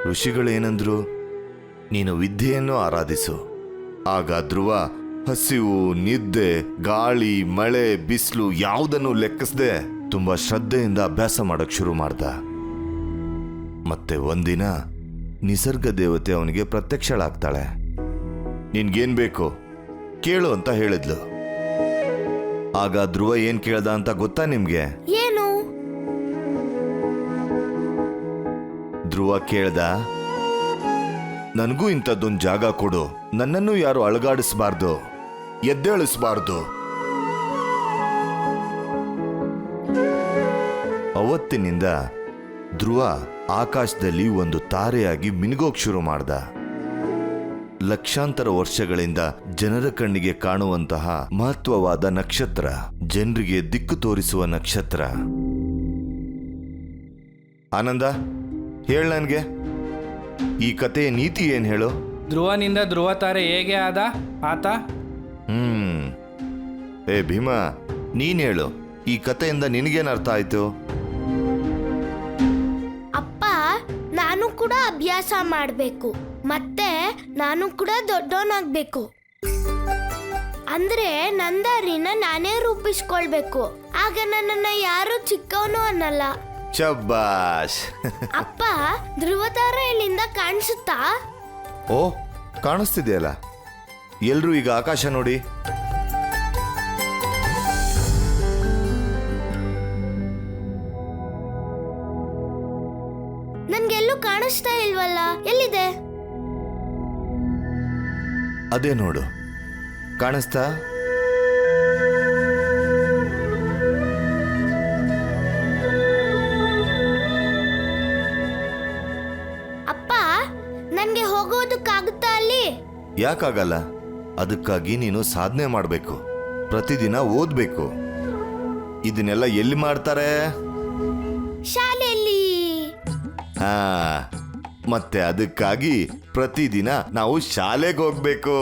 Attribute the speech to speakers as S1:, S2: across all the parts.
S1: ಋಷಿಗಳೇನಂದ್ರು, ನೀನು ವಿದ್ಯೆಯನ್ನು ಆರಾಧಿಸು. ಆಗ ಧ್ರುವ ಹಸಿವು, ನಿದ್ದೆ, ಗಾಳಿ, ಮಳೆ, ಬಿಸಿಲು ಯಾವುದನ್ನು ಲೆಕ್ಕಿಸದೆ ತುಂಬಾ ಶ್ರದ್ಧೆಯಿಂದ ಅಭ್ಯಾಸ ಮಾಡಕ್ ಶುರು ಮಾಡ್ದ. ಮತ್ತೆ ಒಂದಿನ ನಿಸರ್ಗ ದೇವತೆ ಅವನಿಗೆ ಪ್ರತ್ಯಕ್ಷಳಾಗ್ತಾಳೆ. ನಿನ್ಗೇನ್ ಬೇಕು ಕೇಳು ಅಂತ ಹೇಳಿದ್ಲು. ಆಗ ಧ್ರುವ ಏನ್ ಕೇಳ್ದ ಅಂತ ಗೊತ್ತಾ ನಿಮ್ಗೆ?
S2: ಏನು?
S1: ಧ್ರುವ ಕೇಳ್ದ, ನನಗೂ ಇಂಥದ್ದೊಂದು ಜಾಗ ಕೊಡು, ನನ್ನನ್ನು ಯಾರು ಅಳಗಾಡಿಸ್ಬಾರ್ದು, ಎದ್ದೇಳಿಸ್ಬಾರ್ದು. ಅವತ್ತಿನಿಂದ ಧ್ರುವ ಆಕಾಶದಲ್ಲಿ ಒಂದು ತಾರೆಯಾಗಿ ಮಿನುಗೋಕ್ ಶುರು ಮಾಡ್ದ. ಲಕ್ಷಾಂತರ ವರ್ಷಗಳಿಂದ ಜನರ ಕಣ್ಣಿಗೆ ಕಾಣುವಂತಹ ಮಹತ್ವವಾದ ನಕ್ಷತ್ರ, ಜನರಿಗೆ ದಿಕ್ಕು ತೋರಿಸುವ ನಕ್ಷತ್ರ. ಆನಂದ, ಹೇಳ ನನ್ಗೆ, ಈ ಕಥೆಯ ನೀತಿ ಏನ್ ಹೇಳು?
S3: ಧ್ರುವನಿಂದ ಧ್ರುವ ತಾರೆ ಹೇಗೆ ಆದ ಆತ?
S1: ಏ ಭೀಮಾ, ನೀನ್ ಹೇಳು, ಈ ಕಥೆಯಿಂದ ನಿನಗೇನ್ ಅರ್ಥ ಆಯ್ತು?
S2: ಅಪ್ಪ, ನಾನು ಕೂಡ ಅಭ್ಯಾಸ ಮಾಡಬೇಕು, ಮತ್ತೆ ನಾನು ಕೂಡ ದೊಡ್ಡವನಾಗ್ಬೇಕು. ಅಂದ್ರೆ ನಂದಾರಿನ ನಾನೇ ರೂಪಿಸ್ಕೊಳ್ಬೇಕು. ಆಗ ನನ್ನನ್ನ ಯಾರು ಚಿಕ್ಕವನು ಅನ್ನಲ್ಲ.
S1: ಶಬ್ಬಾಷ್.
S2: ಅಪ್ಪ, ಧ್ರುವತಾರ ಇಲ್ಲಿಂದ ಕಾಣಿಸುತ್ತಾ?
S1: ಓ, ಕಾಣಿಸ್ತಿದೆಯಲ್ಲ. ಎಲ್ರೂ ಈಗ ಆಕಾಶ ನೋಡಿ.
S2: ನನ್ಗೆಲ್ಲೂ ಕಾಣಿಸ್ತಾ ಇಲ್ವಲ್ಲ, ಎಲ್ಲಿದೆ?
S1: ಅದೇ ನೋಡು, ಕಾಣಿಸ್ತಾ?
S2: ಅಪ್ಪ, ನನ್ಗೆ ಹೋಗೋದಕ್ಕಾಗುತ್ತಾ ಅಲ್ಲಿ?
S1: ಯಾಕಾಗಲ್ಲ? ಅದಕ್ಕಾಗಿ ನೀನು ಸಾಧನೆ ಮಾಡಬೇಕು, ಪ್ರತಿದಿನ ಓದ್ಬೇಕು. ಇದನ್ನೆಲ್ಲ ಎಲ್ಲಿ ಮಾಡ್ತಾರೆ?
S2: ಶಾಲೆಯಲ್ಲಿ.
S1: ಹಾ, ಮತ್ತೆ ಅದಕ್ಕಾಗಿ ಪ್ರತಿದಿನ ನಾವು ಶಾಲೆಗೆ ಹೋಗ್ಬೇಕು.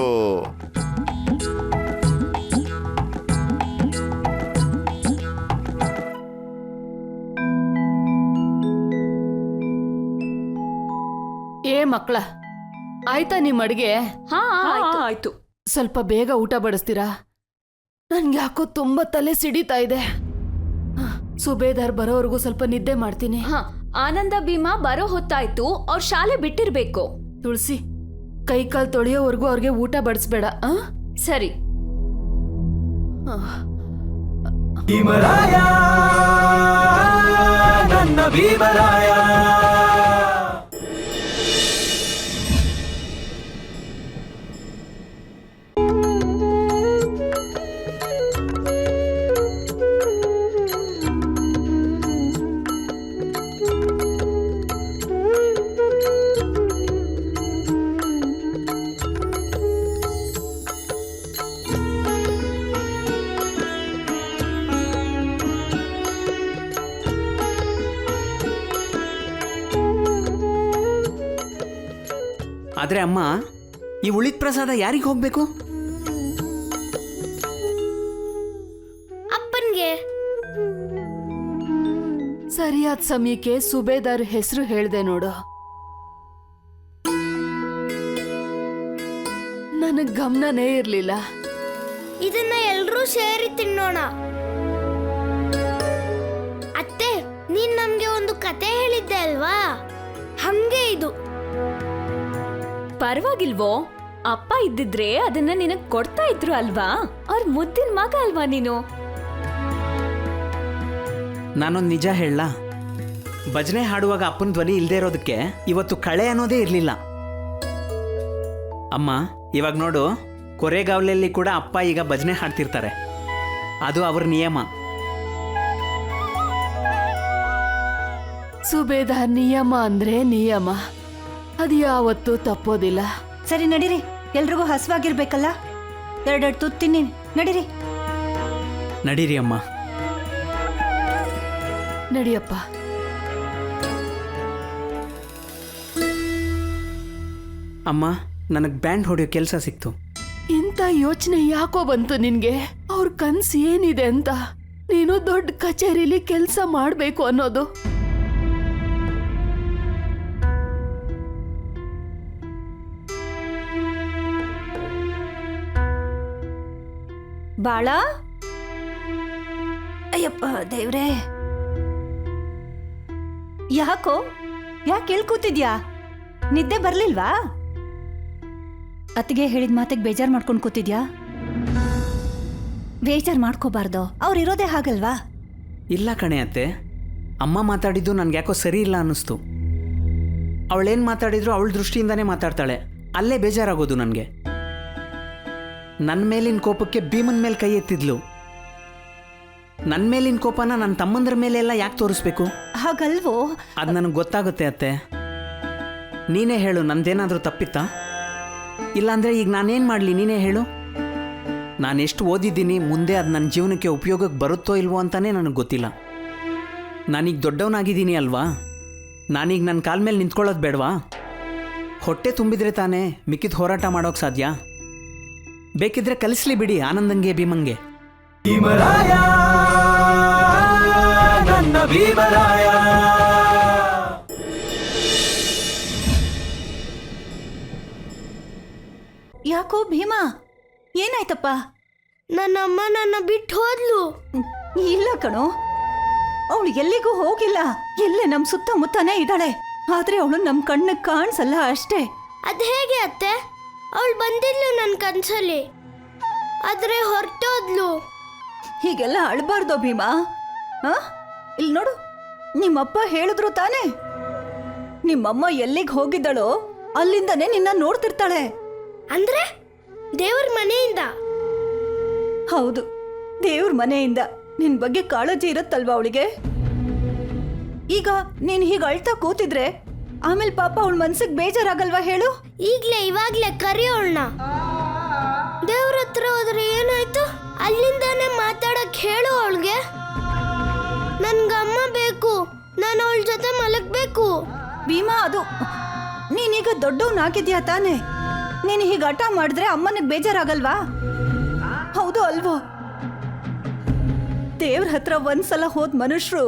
S4: ಏ ಮಕ್ಕಳ, ಆಯ್ತಾ ನಿಮ್ ಅಡಿಗೆ?
S5: ಹಾ ಆಯ್ತು.
S4: ಸ್ವಲ್ಪ ಬೇಗ ಊಟ ಬಡಿಸ್ತೀರಾ? ನನ್ಗೆ ಯಾಕೋ ತುಂಬಾ ತಲೆ ಸಿಡಿತಾ ಇದೆ. ಸುಬೇದಾರ್ ಬರೋವರೆಗೂ ಸ್ವಲ್ಪ ನಿದ್ದೆ ಮಾಡ್ತೀನಿ.
S5: ಹಾ, ಆನಂದ ಭೀಮಾ ಬರೋ ಹೊತ್ತಾಯ್ತು, ಅವ್ರ ಶಾಲೆ ಬಿಟ್ಟಿರ್ಬೇಕು.
S4: ತುಳಸಿ, ಕೈ ಕಾಲ್ ತೊಳೆಯೋವರೆಗೂ ಅವ್ರಿಗೆ ಊಟ ಬಡಿಸ್ಬೇಡ.
S5: ಸರಿ.
S6: ಭೀಮರಾಯ, ನನ್ನ ಭೀಮರಾಯ.
S7: ಆದ್ರೆ ಅಮ್ಮ, ಈ ಉಳಿದ ಪ್ರಸಾದ ಯಾರಿಗೆ ಹೋಗ್ಬೇಕು?
S2: ಅಪ್ಪನ್ಗೆ.
S4: ಸರಿಯಾದ ಸಮಯಕ್ಕೆ ಸುಬೇದಾರ್ ಹೆಸರು ಹೇಳ್ದೆ ನೋಡು. ನನಗ್ ಗಮನನೇ ಇರ್ಲಿಲ್ಲ.
S2: ಇದನ್ನ ಎಲ್ರೂ ಸೇರಿ ತಿನ್ನೋಣ. ಅತ್ತೆ, ನೀನ್ ನಮ್ಗೆ ಒಂದು ಕತೆ ಹೇಳಿದ್ದೆ ಅಲ್ವಾ, ಹಂಗೆ ಇದು.
S5: ಪರವಾಗಿಲ್ವೋ, ಅಪ್ಪ ಇದ್ದಿದ್ರೆ ಅದನ್ನ ನಿನಗ್ ಕೊಡ್ತಾ ಇದ್ರು ಅಲ್ವಾ? ಅವ್ರ ಮುದ್ದಿನ ಮಗ ಅಲ್ವಾ ನೀನು?
S7: ನಾನೊಂದು ನಿಜ ಹೇಳಲಾ? ಭಜನೆ ಹಾಡುವಾಗ ಅಪ್ಪನ ಧ್ವನಿ ಇಲ್ಲದೆ ಇರೋದಕ್ಕೆ ಇವತ್ತು ಕಳೆ ಅನ್ನೋದೇ ಇರಲಿಲ್ಲ. ಅಮ್ಮ, ಇವಾಗ ನೋಡು, ಕೊರೆಗಾವಲಲ್ಲಿ ಕೂಡ ಅಪ್ಪ ಈಗ ಭಜನೆ ಹಾಡ್ತಿರ್ತಾರೆ. ಅದು ಅವ್ರ ನಿಯಮ.
S4: ಸುಬೇದಾರ್ ನಿಯಮ ಅಂದ್ರೆ ನಿಯಮ, ಅದು ಯಾವತ್ತೂ ತಪ್ಪೋದಿಲ್ಲ.
S8: ಸರಿ ನಡೀರಿ, ಎಲ್ರಿಗೂ ಹಸುವಾಗಿರ್ಬೇಕಲ್ಲ, ಎರಡೆರಡು ತುತ್ತು ತಿನ್ನಿ. ನಡೀರಿ
S7: ನಡೀರಿ ಅಮ್ಮ.
S4: ನಡಿಯಪ್ಪ.
S7: ಅಮ್ಮ, ನನಗೆ ಬ್ಯಾಂಡ್ ಹೊಡೆಯೋ ಕೆಲಸ ಸಿಕ್ತು.
S4: ಇಂಥ ಯೋಚನೆ ಯಾಕೋ ಬಂತು ನಿನ್ಗೆ? ಅವ್ರ ಕನ್ಸು ಏನಿದೆ ಅಂತ? ನೀನು ದೊಡ್ಡ ಕಚೇರಿಲಿ ಕೆಲಸ ಮಾಡ್ಬೇಕು ಅನ್ನೋದು.
S8: ಬಾಳ ಅಯ್ಯಪ್ಪ ದೇವ್ರೇ, ಯಾಕೋ ಯಾಕೆ ಕೂತಿದ್ಯಾ? ನಿದ್ದೆ ಬರ್ಲಿಲ್ವಾ? ಅತ್ತಿಗೆ ಹೇಳಿದ ಮಾತಿಗೆ ಬೇಜಾರ್ ಮಾಡ್ಕೊಂಡು ಕೂತಿದ್ಯಾ? ಬೇಜಾರ್ ಮಾಡ್ಕೋಬಾರ್ದು, ಅವ್ರಿರೋದೇ ಹಾಗಲ್ವಾ?
S7: ಇಲ್ಲ ಕಣೆ ಅತ್ತೆ, ಅಮ್ಮ ಮಾತಾಡಿದ್ದು ನನ್ಗೆ ಯಾಕೋ ಸರಿ ಇಲ್ಲ ಅನ್ನಿಸ್ತು. ಅವಳೇನು ಮಾತಾಡಿದ್ರು ಅವಳ ದೃಷ್ಟಿಯಿಂದಾನೇ ಮಾತಾಡ್ತಾಳೆ, ಅಲ್ಲೇ ಬೇಜಾರಾಗೋದು ನನಗೆ. ನನ್ನ ಮೇಲಿನ ಕೋಪಕ್ಕೆ ಭೀಮನ್ ಮೇಲೆ ಕೈ ಎತ್ತಿದ್ಲು. ನನ್ನ ಮೇಲಿನ ಕೋಪನ ನನ್ನ ತಮ್ಮಂದ್ರ ಮೇಲೆ ಎಲ್ಲ ಯಾಕೆ ತೋರಿಸ್ಬೇಕು?
S8: ಹಾಗಲ್ವೋ?
S7: ಅದು ನನಗೆ ಗೊತ್ತಾಗುತ್ತೆ ಅತ್ತೆ. ನೀನೇ ಹೇಳು, ನಂದೇನಾದರೂ ತಪ್ಪಿತ್ತಾ? ಇಲ್ಲಾಂದರೆ ಈಗ ನಾನೇನು ಮಾಡಲಿ, ನೀನೇ ಹೇಳು. ನಾನೆಷ್ಟು ಓದಿದ್ದೀನಿ, ಮುಂದೆ ಅದು ನನ್ನ ಜೀವನಕ್ಕೆ ಉಪಯೋಗಕ್ಕೆ ಬರುತ್ತೋ ಇಲ್ವೋ ಅಂತಲೇ ನನಗೆ ಗೊತ್ತಿಲ್ಲ. ನಾನೀಗ ದೊಡ್ಡವನಾಗಿದ್ದೀನಿ ಅಲ್ವಾ? ನಾನೀಗ ನನ್ನ ಕಾಲ ಮೇಲೆ ನಿಂತ್ಕೊಳ್ಳೋದು ಬೇಡವಾ? ಹೊಟ್ಟೆ ತುಂಬಿದ್ರೆ ತಾನೇ ಮಿಕ್ಕಿದ ಹೋರಾಟ ಮಾಡೋಕೆ ಸಾಧ್ಯ. ಬೇಕಿದ್ರೆ ಕಲಿಸ್ಲಿ ಬಿಡಿ ಆನಂದಂಗೆ ಭೀಮಂಗೆ.
S8: ಯಾಕೋ ಭೀಮಾ, ಏನಾಯ್ತಪ್ಪ?
S2: ನನ್ನಮ್ಮ ನನ್ನ ಬಿಟ್ಟು ಹೋದ್ಲು.
S8: ಇಲ್ಲ ಕಣೋ, ಅವಳು ಎಲ್ಲಿಗೂ ಹೋಗಿಲ್ಲ. ಎಲ್ಲೇ ನಮ್ ಸುತ್ತಮುತ್ತನೇ ಇದ್ದಾಳೆ. ಆದ್ರೆ ಅವಳು ನಮ್ ಕಣ್ಣಿಗೆ ಕಾಣಿಸಲ್ಲ ಅಷ್ಟೇ.
S2: ಅದ್ ಹೇಗೆ ಅತ್ತೆ? ಅವಳು ಬಂದಿದ್ಲು ನನ್ನ ಕನ್ಸಲ್ಲಿ, ಆದ್ರೆ ಹೊರಟೋದ್ಲು.
S8: ಹೀಗೆಲ್ಲ ಅಳ್ಬಾರ್ದು ಭೀಮಾ. ಇಲ್ಲಿ ನೋಡು, ನಿಮ್ಮಪ್ಪ ಹೇಳಿದ್ರು ತಾನೇ, ನಿಮ್ಮಮ್ಮ ಎಲ್ಲಿಗೆ ಹೋಗಿದ್ದಳೋ ಅಲ್ಲಿಂದನೇ ನಿನ್ನ ನೋಡ್ತಿರ್ತಾಳೆ.
S2: ಅಂದ್ರೆ ದೇವ್ರ ಮನೆಯಿಂದ?
S8: ಹೌದು, ದೇವ್ರ ಮನೆಯಿಂದ. ನಿನ್ ಬಗ್ಗೆ ಕಾಳಜಿ ಇರುತ್ತಲ್ವಾ ಅವಳಿಗೆ? ಈಗ ನೀನ್ ಹೀಗೆ ಅಳ್ತಾ ಕೂತಿದ್ರೆ ಆಮೇಲೆ ಪಾಪ ಅವಳ ಮನ್ಸಿಗೆ ಬೇಜಾರಾಗಲ್ವಾ ಹೇಳು?
S2: ಇವಾಗ್ಲೇ ಕರಿಯೋಳ್ನ. ದೇವ್ರ ಹತ್ರ ಹೋದ್ರೆ ಏನಾಯ್ತು? ಅಲ್ಲಿಂದಾನೆ ಮಾತಾಡಕ್ ಹೇಳು ಅವಳಿಗೆ. ನನ್ಗಮ್ಮ ಬೇಕು, ನಾನು ಅವಳ ಜೊತೆ ಮಲಗ್ಬೇಕು.
S8: ಭೀಮಾ, ಅದು ನೀನೀಗ ದೊಡ್ಡವನಾಗಿದ್ಯಾ ತಾನೆ? ನೀನು ಹೀಗೆ ಹಠ ಮಾಡಿದ್ರೆ ಅಮ್ಮನಿಗೆ ಬೇಜಾರಾಗಲ್ವಾ? ಹೌದು ಅಲ್ವೋ? ದೇವ್ರ ಹತ್ರ ಒಂದ್ಸಲ ಹೋದ್ ಮನುಷ್ಯರು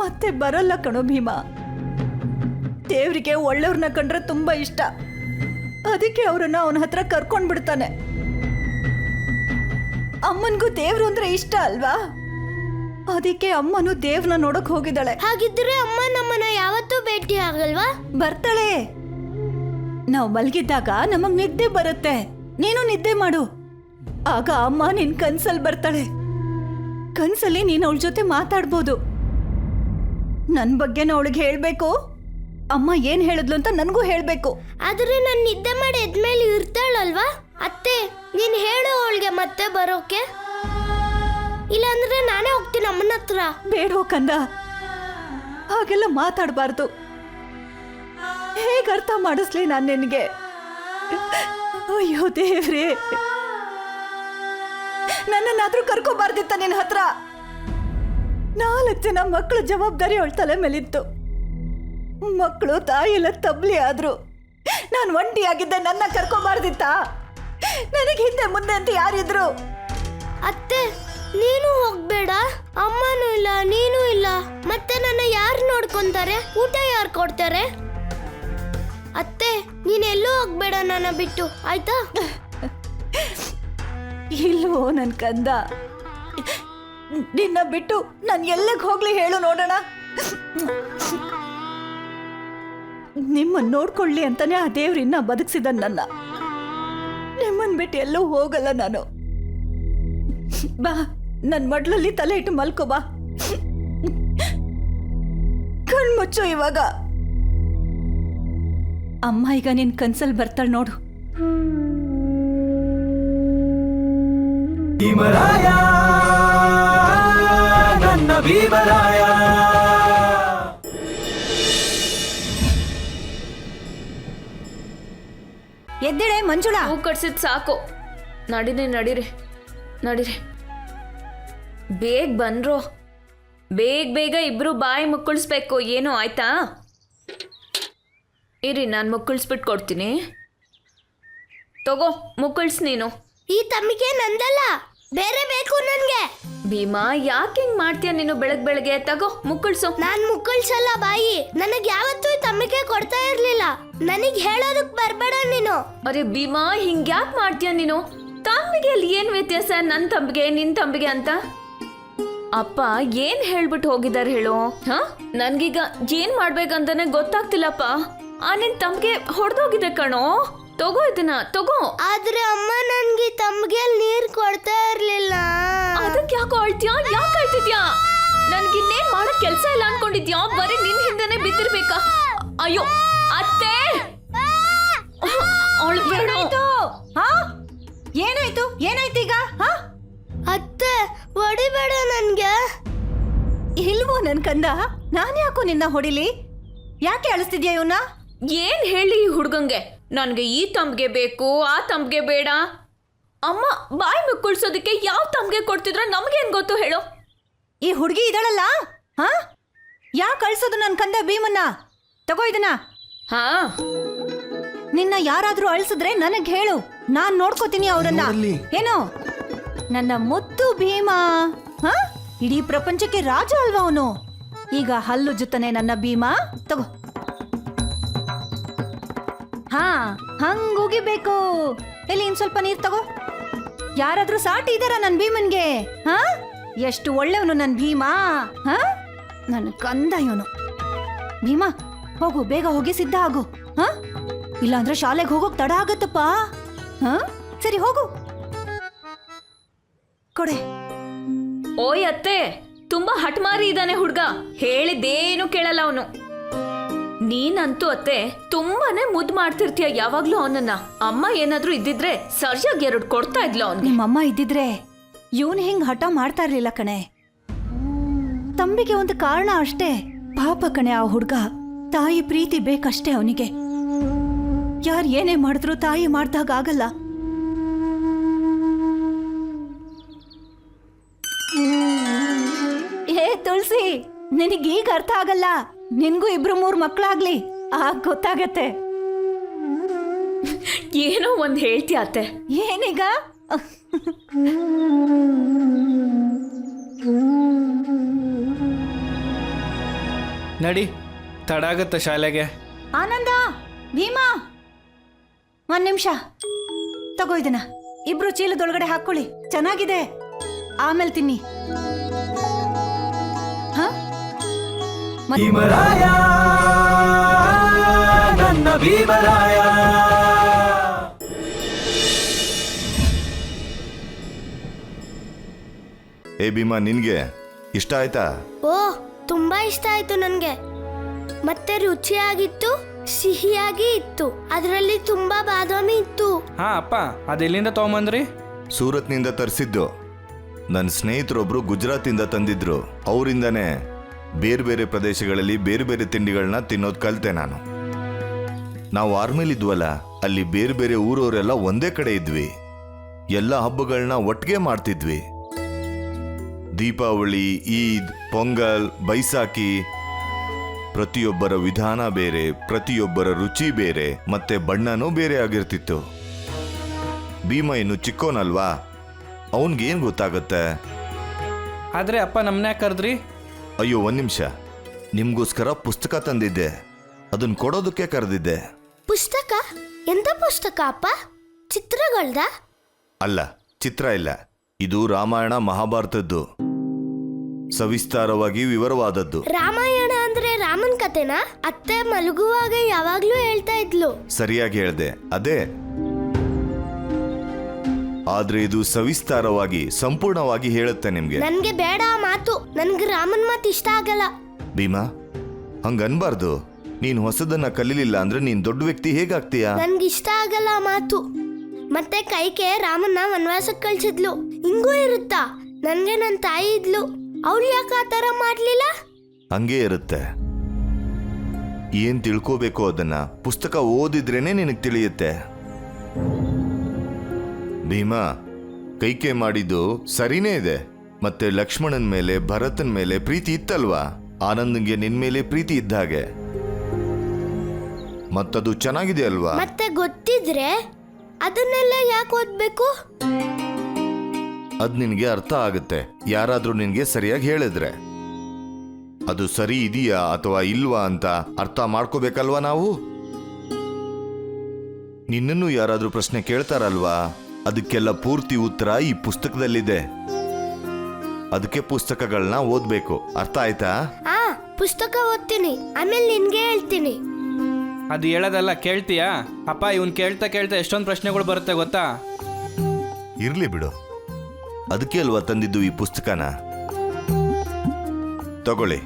S8: ಮತ್ತೆ ಬರಲ್ಲ ಕಣೋ ಭೀಮಾ. ದೇವ್ರಿಗೆ ಒಳ್ಳೆಯವ್ರನ್ನ ಕಂಡ್ರೆ ತುಂಬಾ ಇಷ್ಟ. ಅದಕ್ಕೆ ಅವರನ್ನ ಅವನ ಹತ್ರ ಕರ್ಕೊಂಡ್ ಬಿಡ್ತಾನೆ. ಅಮ್ಮನ್ಗೂ ದೇವ್ರು ಅಂದ್ರೆ ಇಷ್ಟ ಅಲ್ವಾ? ಅದಕ್ಕೆ ಅಮ್ಮನು ದೇವ್ರನ್ನ ನೋಡಕ್ ಹೋಗಿದ್ದಾಳೆ.
S2: ಹಾಗಿದ್ರೆ ಅಮ್ಮ ನಮ್ಮನ್ನ ಯಾವತ್ತೂ ಭೇಟಿ ಆಗಲ್ವಾ?
S8: ಬರ್ತಾಳೆ. ನಾವು ಮಲಗಿದ್ದಾಗ ನಮಗ್ ನಿದ್ದೆ ಬರುತ್ತೆ. ನೀನು ನಿದ್ದೆ ಮಾಡು, ಆಗ ಅಮ್ಮ ನಿನ್ ಕನ್ಸಲ್ಲಿ ಬರ್ತಾಳೆ. ಕನ್ಸಲ್ಲಿ ನೀನು ಅವಳ ಜೊತೆ ಮಾತಾಡ್ಬೋದು. ನನ್ ಬಗ್ಗೆನೂ ಅವಳಿಗೆ ಹೇಳ್ಬೇಕು, ಅಮ್ಮ ಏನ್ ಹೇಳಿದ್ಲು ಅಂತ ನನಗೂ ಹೇಳ್ಬೇಕು.
S2: ಆದ್ರೆ ನಾನು ನಿದ್ದೆ ಮಾಡಿ ಎದ್ಮೇಲೆ ಇರ್ತಾಳಲ್ವಾ? ಅತ್ತೆ, ನೀನ್ ಹೇಳು ಅವಳಿಗೆ ಮತ್ತೆ ಬರೋಕೆ. ಇಲ್ಲಾಂದ್ರೆ ನಾನೇ ಹೋಗ್ತೀನಿ ಅಮ್ಮನ ಹತ್ರ.
S8: ಬೇಡವೋ ಕಂದ, ಹಾಗೆಲ್ಲ ಮಾತಾಡಬಾರ್ದು. ಹೇಗೆ ಅರ್ಥ ಮಾಡಿಸ್ಲಿ ನಾನು ನಿನಗೆ? ಅಯ್ಯೋ ದೇವ್ರೇ, ನನ್ನನ್ನಾದ್ರೂ ಕರ್ಕೋಬಾರ್ದಿತ್ತ ನಿನ್ನ ಹತ್ರ. 4 ಜನ ಮಕ್ಕಳ ಜವಾಬ್ದಾರಿ ಅವಳ ತಲೆ ಮೇಲಿತ್ತು. ಮಕ್ಕಳು ತಾಯಿಲ್ಲ ತಬ್ಲಿ ಆದ್ರು. ನಾನು ಒಂಟಿಯಾಗಿದ್ದೆ, ನನ್ನ ಕರ್ಕೋಬಾರ್ದಿತ್ತ? ನನಗೆ ಹಿಂದೆ ಮುಂದೆ ಅಂತ ಯಾರಿದ್ರು?
S2: ಅತ್ತೆ, ನೀನು ಹೋಗ್ಬೇಡ. ಅಮ್ಮನೂ ಇಲ್ಲ, ನೀನು ಇಲ್ಲ. ಮತ್ತೆ ನನ್ನ ಯಾರು ನೋಡ್ಕೊಂತಾರೆ? ಊಟ ಯಾರು ಕೊಡ್ತಾರೆ? ಅತ್ತೆ, ನೀನೆಲ್ಲೂ ಹೋಗ್ಬೇಡ ನನ್ನ ಬಿಟ್ಟು, ಆಯ್ತಾ?
S8: ಇಲ್ವೋ ನನ್ ಕಂದ, ನಿನ್ನ ಬಿಟ್ಟು ನಾನು ಎಲ್ಲಕ್ಕೆ ಹೋಗ್ಲಿ ಹೇಳು ನೋಡೋಣ. ನಿಮ್ಮನ್ನ ನೋಡ್ಕೊಳ್ಳಿ ಅಂತಾನೆ ಆ ದೇವ್ರಿನ್ನ ಬದುಕಿಸಿದ ನನ್ನ. ನಿಮ್ಮನ್ ಬಿಟ್ಟು ಎಲ್ಲೂ ಹೋಗಲ್ಲ ನಾನು. ಬಾ, ನನ್ನ ಮಡ್ಲಲ್ಲಿ ತಲೆ ಇಟ್ಟು ಮಲ್ಕೋ ಬಾ. ಕಣ್ಮುಚ್ಚು ಇವಾಗ. ಅಮ್ಮ ಈಗ ನಿನ್ ಕನ್ಸಲ್ ಬರ್ತಾಳೆ ನೋಡು.
S6: ನನ್ನ ಭೀಮರಾಯ.
S8: ಎದ್ದೇಳೆ ಮಂಜುಳಾ.
S5: ಹೂ ಕಟ್ಸಿದ್ ಸಾಕು. ನಡೀರಿ ನಡೀರಿ ನಡೀರಿ, ಬೇಗ ಬನ್ರೋ. ಬೇಗ ಇಬ್ರು ಬಾಯಿ ಮುಕ್ಕಳಿಸ್ಬೇಕು. ಏನು ಆಯ್ತಾ? ಇರಿ, ನಾನು ಮುಕ್ಕಳಿಸ್ಬಿಟ್ಟು ಕೊಡ್ತೀನಿ. ತಗೋ, ಮುಕ್ಕಳಿಸ್ ನೀನು.
S2: ಈ ತಮ್ಮಿಗೆ ನಂದಲ್ಲ, ಬೇರೆ ಬೇಕು ನನ್ಗೆ.
S5: ಭೀಮಾ, ಯಾಕೆ ಹಿಂಗ್ ಮಾಡ್ತೀಯ ನೀನು ಬೆಳಗ್ಗೆ? ತಗೋ, ಮುಕ್ಕಳಿಸು.
S2: ನಾನ್ ಮುಕ್ಕಳ್ಸಲ್ಲ ಬಾಯಿ. ನನಗ್ ಯಾವತ್ತೂ ಈ ತಮ್ಮಿಗೆ ಕೊಡ್ತಾ ಇರ್ಲಿಲ್ಲ. ನನಗ್ ಹೇಳೋದಕ್ ಬರ್ಬೇಡ ನೀನು.
S5: ಅರೆ ಭೀಮಾ, ಹಿಂಗ್ ಯಾಕೆ ಮಾಡ್ತೀಯ ನೀನು? ತಂಬಿಗೆಯಲ್ಲಿ ಏನ್ ವ್ಯತ್ಯಾಸ ನನ್ ತಂಬಿಗೆ ನಿನ್ ತಂಬಿಗೆ ಅಂತ? ಅಪ್ಪ ಏನ್ ಹೇಳ್ಬಿಟ್ಟು ಹೋಗಿದಾರೆ ಹೇಳು? ನನ್ಗೀಗ ಏನ್ ಮಾಡ್ಬೇಕಂತಾನೆ ಗೊತ್ತಾಗ್ತಿಲ್ಲಪ್ಪ. ನಿನ್ ತಂಬಿಗೆ ಹೊಡೆದೋಗಿದೆ ಕಣೋ. ತಗೋ ಇದನ್ನ ತಗೋ.
S2: ಆದ್ರೆ ಅಮ್ಮ ನನ್ಗೆ ತಮ್ಗೆಲ್ ನೀರ್ ಕೊಡ್ತಾ ಇರ್ಲಿಲ್ಲ.
S5: ಅದಕ್ಕೆ ಯಾಕೋ ಅಳ್ತೀಯಾ? ಯಾಕೆ ಅಳ್ತಿದ್ಯಾ? ನನ್ಗಿನ್ನೇನ್ ಮಾಡಕ್ ಕೆಲ್ಸ ಇಲ್ಲ ಅನ್ಕೊಂಡಿದ್ಯಾ? ಬರೀ ನಿನ್ ಹಿಂದೆನೆ ಬಿದ್ದಿರ್ಬೇಕಾ? ಅಯ್ಯೋ ಅತ್ತೆ,
S8: ಏನಾಯ್ತು? ಹಾ ಏನಾಯ್ತು? ಏನಾಯ್ತೀಗ? ಹಾ
S2: ಅತ್ತೆ ಹೊಡಿಬೇಡ ನನ್ಗೆ.
S8: ಇಲ್ವೋ ನನ್ ಕಂದ, ನಾನ್ ಯಾಕೋ ನಿನ್ನ ಹೊಡಿಲಿ? ಯಾಕೆ ಅಳಿಸ್ತಿದ್ಯಾ ಇವನ್ನ?
S5: ಏನ್ ಹೇಳಿ ಈ ಹುಡ್ಗಂಗೆ? ನನ್ಗೆ ಈ ತಂಬಿಗೆ ಬೇಕು, ಆ ತಂಬಿಗೆ ಬೇಡ. ಅಮ್ಮ ಬಾಯಿ ಮುಕ್ಕುಳ್ಸೋದಕ್ಕೆ ಯಾವ ತಂಬಿಗೆ ಕೊಡ್ತಿದ್ರ ನಮ್ಗೇನ್ ಗೊತ್ತು ಹೇಳು?
S8: ಈ ಹುಡುಗಿ ಇದಳಲ್ಲ, ಹಾ ಯಾಕೆ ಅಳಿಸೋದು ನನ್ ಕಂದ ಭೀಮನ್ನ? ತಗೋ ಇದನ್ನ.
S5: ಹಾ
S8: ನಿನ್ನ ಯಾರಾದ್ರೂ ಅಳಿಸಿದ್ರೆ ನನಗ್ ಹೇಳು, ನಾನ್ ನೋಡ್ಕೋತೀನಿ ಅವರನ್ನ. ಏನು ನನ್ನ ಮುದ್ದು ಭೀಮ? ಹಾ ಇಡೀ ಪ್ರಪಂಚಕ್ಕೆ ರಾಜ ಅಲ್ವಾ ಅವನು? ಈಗ ಹಲ್ಲು ಜುತ್ತನೆ ನನ್ನ ಭೀಮ. ತಗೋ. ಹಾ ಹಂಗುಗಿಬೇಕು. ಎಲ್ಲಿ ಇನ್ ಸ್ವಲ್ಪ ನೀರ್ ತಗೋ. ಯಾರಾದ್ರೂ ಸಾಟಿ ಇದಾರ ನನ್ ಭೀಮನ್ಗೆ? ಹಾ ಎಷ್ಟು ಒಳ್ಳೆಯವನು ನನ್ ಭೀಮ. ಹಾ ನನ್ನ ಕಂದ ಇವನು. ಭೀಮ ಹೋಗು, ಬೇಗ ಹೋಗಿ ಸಿದ್ಧ ಆಗು. ಹಾ ಇಲ್ಲಾಂದ್ರೆ ಶಾಲೆಗೆ ಹೋಗೋಕ್ ತಡ ಆಗತ್ತಪ್ಪ. ಹಾ ಸರಿ ಹೋಗು. ಕೊಡೆ.
S5: ಓಯ್ ಅತ್ತೆ, ತುಂಬಾ ಹಠಮಾರಿ ಇದ್ದಾನೆ ಹುಡ್ಗ. ಹೇಳಿದ್ದೇನು ಕೇಳಲ್ಲ ಅವನು. ನೀನಂತೂ ಅತ್ತೆ ತುಂಬಾನೇ ಮುದ್ದು ಮಾಡ್ತಿರ್ತೀಯ ಯಾವಾಗ್ಲೂ ಅವನನ್ನ. ಅಮ್ಮ ಏನಾದ್ರೂ ಇದ್ದಿದ್ರೆ ಸರ್ಯಾಗಿ 2 ಕೊಡ್ತಾ ಇದ್ಲು ಅವನ್ಗೆ.
S8: ನಿಮ್ಮಮ್ಮ ಇದ್ದಿದ್ರೆ ಇವನ್ ಹಿಂಗ್ ಹಠ ಮಾಡ್ತಾ ಇರ್ಲಿಲ್ಲ ಕಣೆ. ತಂಬಿಗೆ ಒಂದು ಕಾರಣ ಅಷ್ಟೇ. ಪಾಪ ಕಣೆ ಆ ಹುಡ್ಗ. ತಾಯಿ ಪ್ರೀತಿ ಬೇಕಷ್ಟೇ ಅವನಿಗೆ. ಯಾರ್ ಏನೇ ಮಾಡಿದ್ರು ತಾಯಿ ಮಾಡ್ದಾಗ ಆಗಲ್ಲ. ಏ ತುಳಸಿ, ನಿನಗೀಗ ಅರ್ಥ ಆಗಲ್ಲ. ನಿನ್ಗೂ 2-3 ಮಕ್ಳಾಗ್ಲಿ, ಆಗ ಗೊತ್ತಾಗತ್ತೆ.
S5: ಏನೋ ಒಂದ್ ಹೇಳ್ತೀಯ ಅತ್ತೆ.
S8: ಏನೀಗ?
S3: ನಡಿ, ತಡ ಆಗತ್ತೆ ಶಾಲೆಗೆ.
S8: ಆನಂದ, ಭೀಮಾ, 1 ನಿಮಿಷ ತಗೋ ಇದನ್ನ. 2 ಚೀಲದೊಳಗಡೆ ಹಾಕೊಳ್ಳಿ. ಚೆನ್ನಾಗಿದೆ, ಆಮೇಲೆ ತಿನ್ನಿ. ಹ?
S6: ಭೀಮರಾಯ ನನ್ನ ಭೀಮರಾಯ.
S1: ಏ ಭೀಮಾ, ನಿನ್ಗೆ ಇಷ್ಟ ಆಯ್ತಾ?
S2: ಓ ತುಂಬಾ ಇಷ್ಟ ಆಯ್ತು ನನ್ಗೆ. ಮತ್ತೆ ರುಚಿಯಾಗಿತ್ತು, ಸಿಹಿಯಾಗಿ ಇತ್ತು. ಅದರಲ್ಲಿ ತುಂಬಾ ಬಾದಾಮಿ ಇತ್ತು.
S3: ಹಾ ಅಪ್ಪ, ಅದೆಲ್ಲಿಂದ ತಗೊಂಬಂದ್ರಿ?
S1: ಸೂರತ್ನಿಂದ ತರಿಸಿದ್ದು. ನನ್ನ ಸ್ನೇಹಿತರೊಬ್ರು ಗುಜರಾತಿಂದ ತಂದಿದ್ರು. ಅವರಿಂದನೇ ಬೇರೆ ಬೇರೆ ಪ್ರದೇಶಗಳಲ್ಲಿ ಬೇರೆ ಬೇರೆ ತಿಂಡಿಗಳನ್ನ ತಿನ್ನೋದು ಕಲಿತೆ ನಾನು. ನಾವು ಆರ್ಮಿಲಿದ್ವಲ್ಲ, ಅಲ್ಲಿ ಬೇರೆ ಬೇರೆ ಊರವರೆಲ್ಲ ಒಂದೇ ಕಡೆ ಇದ್ವಿ. ಎಲ್ಲ ಹಬ್ಬಗಳನ್ನ ಒಟ್ಟಿಗೆ ಮಾಡ್ತಿದ್ವಿ. ದೀಪಾವಳಿ, ಈದ್, ಪೊಂಗಲ್, ಬೈಸಾಖಿ. ಪ್ರತಿಯೊಬ್ಬರ ವಿಧಾನ ಬೇರೆ, ಪ್ರತಿಯೊಬ್ಬರ ರುಚಿ ಬೇರೆ, ಮತ್ತೆ ಬಣ್ಣನೂ ಬೇರೆ ಆಗಿರ್ತಿತ್ತು. ಭೀಮ ಇನ್ನು ಚಿಕ್ಕೋನಲ್ವಾ, ಅವನ್ಗೇನ್ ಗೊತ್ತಾಗತ್ತೆ?
S3: ಆದ್ರೆ ಅಪ್ಪ ನಮ್ಮನ್ನೇ ಕರೆದ್ರಿ?
S1: ಅಯ್ಯೋ 1 ನಿಮಿಷ, ನಿಮ್ಗೋಸ್ಕರ ಪುಸ್ತಕ ತಂದಿದ್ದೆ, ಅದನ್ನ ಕೊಡೋದಕ್ಕೆ ಕರೆದಿದ್ದೆ.
S2: ಪುಸ್ತಕ? ಎಂತ ಪುಸ್ತಕ ಅಪ್ಪ? ಚಿತ್ರಗಳ್ದ?
S1: ಅಲ್ಲ, ಚಿತ್ರ ಇಲ್ಲ. ಇದು ರಾಮಾಯಣ ಮಹಾಭಾರತದ್ದು, ಸವಿಸ್ತಾರವಾಗಿ ವಿವರವಾದದ್ದು.
S2: ರಾಮಾಯಣ ಅಂದ್ರೆ ರಾಮನ್ ಕತೆನಾ? ಅತ್ತೆ ಮಲಗುವಾಗ ಯಾವಾಗ್ಲೂ ಹೇಳ್ತಾ ಇದ್ಲು.
S1: ಸರಿಯಾಗಿ ಹೇಳ್ದೆ, ಅದೇ. ಆದ್ರೆ ಇದು ಸವಿಸ್ತಾರವಾಗಿ, ಸಂಪೂರ್ಣವಾಗಿ ಹೇಳುತ್ತೆ ನಿಮ್ಗೆ.
S2: ನನ್ಗೆ ಬೇಡ ಆ ಮಾತು. ನನ್ಗೆ ರಾಮನ್ ಮಾತು ಇಷ್ಟ ಆಗಲ್ಲ.
S1: ಭೀಮಾ, ಹಂಗನ್ಬಾರ್ದು. ನೀನ್ ಹೊಸದನ್ನ ಕಲೀಲಿಲ್ಲ ಅಂದ್ರೆ ನೀನ್ ದೊಡ್ಡ ವ್ಯಕ್ತಿ ಹೇಗಾಗ್ತೀಯ?
S2: ನನ್ಗೆ ಇಷ್ಟ ಆಗಲ್ಲ ಆ ಮಾತು. ಮತ್ತೆ ಕೈಕೆ ರಾಮನ್ನ ವನವಾಸಕ್ಕೆ ಕಳ್ಸಿದ್ಲು. ಹಿಂಗೂ ಇರುತ್ತಾ? ನನ್ಗೆ ನನ್ನ ತಾಯಿ ಇದ್ಲು, ಅವಳು ಯಾಕೆ ಆ ಥರ ಮಾಡ್ಲಿಲ್ಲ?
S1: ಹಂಗೇ ಇರುತ್ತೆ. ಏನ್ ತಿಳ್ಕೋಬೇಕು ಅದನ್ನ ಪುಸ್ತಕ ಓದಿದ್ರೇನೆ ನಿನಗೆ ತಿಳಿಯುತ್ತೆ. ಭೀಮಾ, ಕೈಕೆ ಮಾಡಿದ್ದು ಸರಿನೇ ಇದೆ. ಮತ್ತೆ ಲಕ್ಷ್ಮಣನ್ ಮೇಲೆ, ಭರತನ್ ಮೇಲೆ ಪ್ರೀತಿ ಇತ್ತಲ್ವಾ? ಆನಂದ್ಗೆ ನಿನ್ ಮೇಲೆ ಪ್ರೀತಿ ಇದ್ದ ಹಾಗೆ. ಮತ್ತದು ಚೆನ್ನಾಗಿದೆ ಅಲ್ವಾ?
S2: ಮತ್ತೆ ಗೊತ್ತಿದ್ರೆ ಅದನ್ನೆಲ್ಲ ಯಾಕೆ ಓದ್ಬೇಕು?
S1: ಅದ್ ನಿನ್ಗೆ ಅರ್ಥ ಆಗುತ್ತೆ, ಯಾರಾದ್ರೂ ನಿನ್ಗೆ ಸರಿಯಾಗಿ ಹೇಳಿದ್ರೆ. ಅದು ಸರಿ ಇದೆಯಾ ಅಥವಾ ಇಲ್ವಾ ಅಂತ ಅರ್ಥ ಮಾಡ್ಕೋಬೇಕಲ್ವಾ ನಾವು? ನಿನ್ನನ್ನು ಯಾರಾದ್ರೂ ಪ್ರಶ್ನೆ ಕೇಳ್ತಾರಲ್ವಾ, ಅದಕ್ಕೆಲ್ಲ ಪೂರ್ತಿ ಉತ್ತರ ಈ ಪುಸ್ತಕದಲ್ಲಿದೆ. ಅದಕ್ಕೆ ಪುಸ್ತಕಗಳನ್ನ ಓದ್ಬೇಕು, ಅರ್ಥ ಆಯ್ತಾ?
S2: ಪುಸ್ತಕ ಓದ್ತೀನಿ, ಆಮೇಲೆ ನಿನ್ಗೆ ಹೇಳ್ತೀನಿ.
S3: ಅದು ಹೇಳೋದಲ್ಲ, ಕೇಳ್ತೀಯಾ? ಅಪ್ಪ ಇವನ್ ಕೇಳ್ತಾ ಕೇಳ್ತಾ ಎಷ್ಟೊಂದು ಪ್ರಶ್ನೆಗಳು ಬರುತ್ತೆ ಗೊತ್ತಾ?
S1: ಇರ್ಲಿ ಬಿಡು, ಅದಕ್ಕೆ ಅಲ್ವಾ ತಂದಿದ್ದು ಈ ಪುಸ್ತಕನ. ತಗೊಳ್ಳಿ,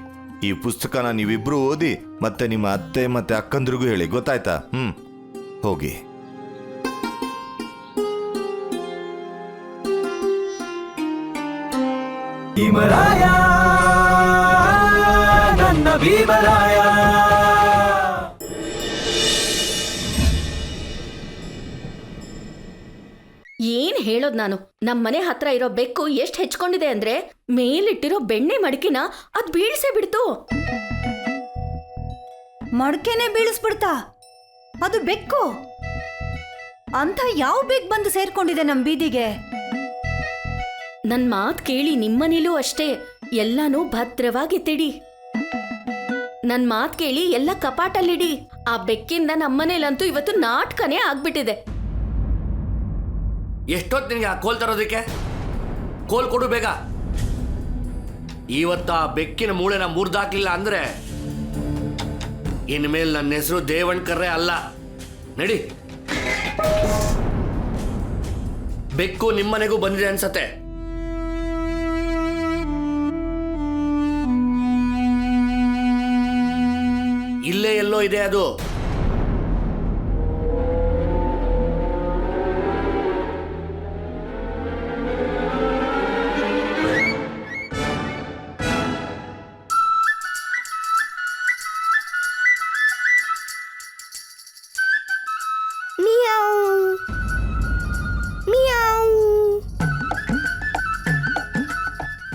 S1: ಈ ಪುಸ್ತಕನ ನೀವಿಬ್ರು ಓದಿ ಮತ್ತೆ ನಿಮ್ಮ ಅತ್ತೆ ಮತ್ತೆ ಅಕ್ಕಂದ್ರಿಗೂ ಹೇಳಿ, ಗೊತ್ತಾಯ್ತಾ? ಹೋಗಿ.
S6: ಭೀಮರಾಯ ನನ್ನ ಭೀಮರಾಯ.
S5: ಏನ್ ಹೇಳೋದ್ ನಾನು? ನಮ್ಮನೆ ಹತ್ರ ಇರೋ ಬೆಕ್ಕು ಎಷ್ಟ್ ಹೆಚ್ಕೊಂಡಿದೆ ಅಂದ್ರೆ ಮೇಲಿಟ್ಟಿರೋ ಬೆಣ್ಣೆ ಮಡಿಕೆನ ಅದ್ ಬೀಳ್ಸೇ ಬಿಡ್ತು.
S8: ಮಡ್ಕೆನೆ ಬೀಳಿಸ್ಬಿಡ್ತಾ? ಅದು ಬೆಕ್ಕು? ಅಂತ ಯಾವ ಬೆಕ್ ಬಂದು ಸೇರ್ಕೊಂಡಿದೆ ನಮ್ ಬೀದಿಗೆ?
S5: ನನ್ ಮಾತ್ ಕೇಳಿ ನಿಮ್ಮನೇಲೂ ಅಷ್ಟೇ ಎಲ್ಲಾನು ಭದ್ರವಾಗಿ ತಿಡಿ. ನನ್ ಮಾತ್ ಕೇಳಿ ಎಲ್ಲ ಕಪಾಟಲ್ಲಿಡಿ. ಆ ಬೆಕ್ಕಿಂದ ನಮ್ಮನೇಲಂತೂ ಇವತ್ತು ನಾಟಕನೇ ಆಗ್ಬಿಟ್ಟಿದೆ.
S9: ಎಷ್ಟೊತ್ತು ನಿನಗೆ ಆ ಕೋಲ್ ತರೋದಕ್ಕೆ? ಕೋಲ್ ಕೊಡು ಬೇಗ. ಇವತ್ತು ಆ ಬೆಕ್ಕಿನ ಮೂಳೆನ ಮುರಿದಾಕ್ಲಿಲ್ಲ ಅಂದ್ರೆ ಇನ್ಮೇಲೆ ನನ್ನ ಹೆಸರು ದೇವಣ್ಕರ್ರೆ ಅಲ್ಲ. ನಡಿ. ಬೆಕ್ಕು ನಿಮ್ಮನೆಗೂ ಬಂದಿದೆ ಅನ್ಸತ್ತೆ. ಇಲ್ಲೇ ಎಲ್ಲೋ ಇದೆ ಅದು.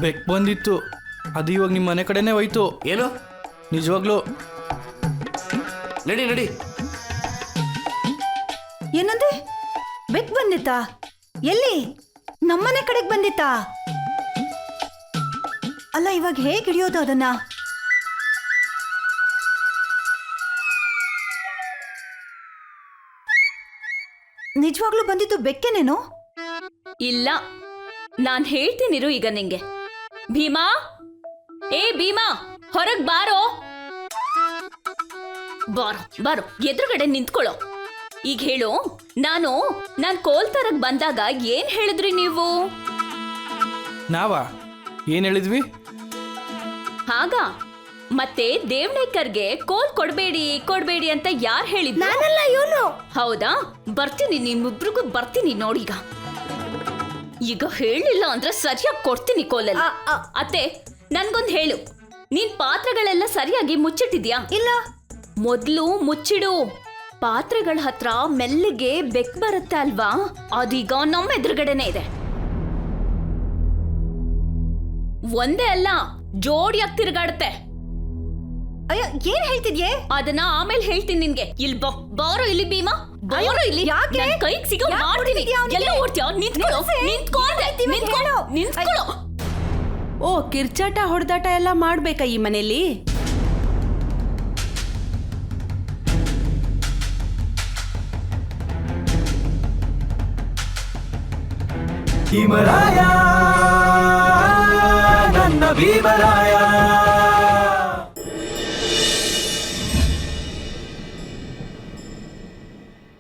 S3: ಬೆಕ್ ಬಂದಿತ್ತು, ಅದು ಇವಾಗ ನಿಮ್ಮ ಮನೆ ಕಡೆನೇ ಹೋಯ್ತು.
S9: ಏನು?
S3: ನಿಜವಾಗ್ಲೂ.
S9: ನಡಿ ನಡಿ.
S8: ಏನಂದೆ? ಬೆಕ್ ಬಂದಿತ್ತಾ? ಎಲ್ಲಿ? ನಮ್ಮನೆ ಕಡೆಗೆ ಬಂದಿತ್ತಾ? ಅಲ್ಲ, ಇವಾಗ ಹೇಗೆ ಹಿಡಿಯೋದು ಅದನ್ನ? ನಿಜವಾಗ್ಲೂ ಬಂದಿದ್ದು ಬೆಕ್ಕೇನೇನು?
S5: ಇಲ್ಲ, ನಾನ್ ಹೇಳ್ತೀನಿರು ಈಗ ನಿಂಗೆ. ಭೀಮಾ, ಏ ಭೀಮಾ, ಹೊರಗ್ ಬಾರೋ. ಬಾರೋ ಬಾರೋ, ಎದುರುಗಡೆ ನಿಂತ್ಕೊಳ್ಳೋ. ಈಗ ಹೇಳು, ನಾನ್ ಕೋಲ್ ತರಕ್ ಬಂದಾಗ ಏನ್ ಹೇಳಿದ್ರಿ ನೀವು?
S3: ನಾವಾ ಏನ್ ಹೇಳಿದ್ವಿ?
S5: ಹಾಗ ಮತ್ತೆ ದೇವ್ನೇಕರ್ಗೆ ಕೋಲ್ ಕೊಡ್ಬೇಡಿ ಅಂತ ಯಾರು ಹೇಳಿದ್ರು?
S2: ನಾನಲ್ಲ, ಇವನು.
S5: ಹೌದಾ? ಬರ್ತೀನಿ, ನಿಮ್ಮಿಬ್ರಿಗೂ ಬರ್ತೀನಿ ನೋಡೀಗ. ಈಗ ಹೇಳಿಲ್ಲ ಅಂದ್ರೆ ಸರಿಯಾಗಿ ಕೊಡ್ತೀನಿ ಕೋಲಲ್ಲಿ. ಅತ್ತೆ, ನನ್ಗೊಂದ್ ಹೇಳು, ನೀನ್ ಪಾತ್ರೆಗಳೆಲ್ಲ ಸರಿಯಾಗಿ ಮುಚ್ಚಿಟ್ಟಿದ್ಯಾ?
S8: ಇಲ್ಲ.
S5: ಮೊದ್ಲು ಮುಚ್ಚಿಡು. ಪಾತ್ರೆಗಳ ಹತ್ರ ಮೆಲ್ಲಿಗೆ ಬೆಕ್ ಬರುತ್ತೆ ಅಲ್ವಾ, ಅದೀಗ ನಮ್ಮ ಎದುರುಗಡೆನೆ ಇದೆ. ಒಂದೇ ಅಲ್ಲ, ಜೋಡಿಯಾಗಿ ತಿರುಗಾಡುತ್ತೆ.
S8: ಅಯ್ಯ, ಏನ್ ಹೇಳ್ತಿದ್ಯೆ?
S5: ಅದನ್ನ ಆಮೇಲೆ ಹೇಳ್ತೀನಿ ನಿನ್ಗೆ. ಬಾರೋ ಇಲ್ಲಿ ಭೀಮಾ, ಬಾರೋ ಇಲ್ಲಿ.
S8: ಯಾಕೆ?
S5: ನನ್ ಕೈಗೆ ಸಿಗೋ ಮಾಡ್ತೀನಿ. ಎಲ್ಲ ಓಡ್ತೀಯ? ನಿಂತ್ಕೊಳ್ಳೋ.
S10: ಓ, ಕಿರ್ಚಾಟ ಹೊಡೆದಾಟ ಎಲ್ಲ ಮಾಡ್ಬೇಕಾ ಈ ಮನೇಲಿ?
S6: ಭೀಮರಾಯ ನನ್ನ ಭೀಮರಾಯ.